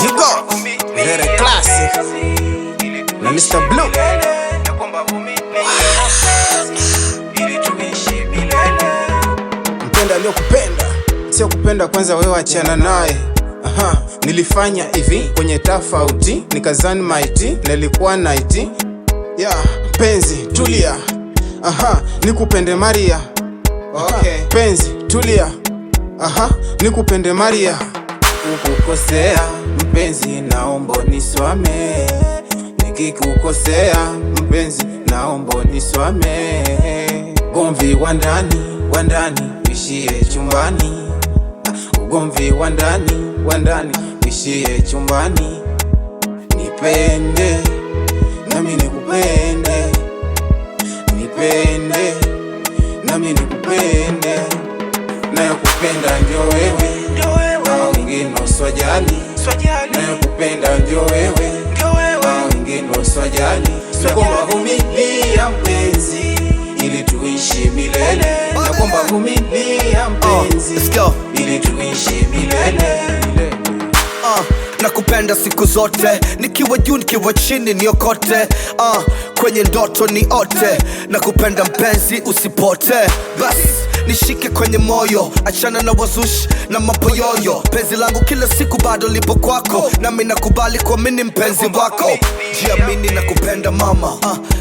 You go, very classic. Na Mr. Blue. Mpenda aliyokupenda, sio kupenda kwanza wewe achana naye. Nilifanya hivi kwenye tofauti, nikazani maiti, nilikuwa naiti. Penzi, tulia. Nikupende Maria. Penzi, tulia. Nikupende Maria. Ukukosea mpenzi naomba niswame, nikikukosea mpenzi naomba niswame. Ugomvi wa ndani ishie chumbani, ugomvi wa ndani ishie chumbani. Nipende nami nikupende, nipende nami nikupende, nayokupenda ndio wewe, wengine uswajali. Nayokupenda ndio wewe, wengine uswajali. Naomba vumilia mpenzi ili tuishi milele. Naomba vumilia mpenzi ili tuishi milele. Nakupenda siku zote, nikiwa juu nikiwa chini niokote. Kwenye ndoto ni ote, nakupenda mpenzi usipote. Basi nishike kwenye moyo, achana na wazushi na mapoyoyo. Penzi langu kila siku bado lipo kwako, nami nakubali kuamini mpenzi wako. Jiamini nakupenda mama,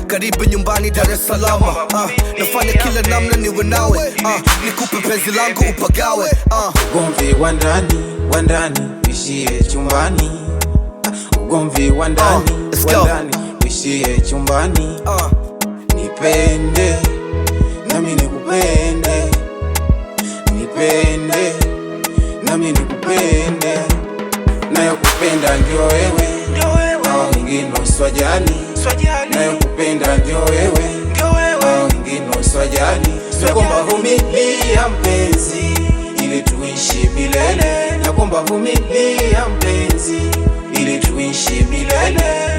karibu nyumbani Dar es Salaam. Nafanya kila namna niwe nawe, nikupe penzi langu upagawe. Ugomvi wa ndani ishie chumbani, ugomvi wa ndani ishie chumbani. Nipende nami nikupende, nipende nami nikupende, nayokupenda ndio wewe, wengine uswajali. Nayokupenda ndio wewe, wengine uswajali. Naomba vumilia mpenzi ili tuishi milele. Naomba vumilia mpenzi ili tuishi milele.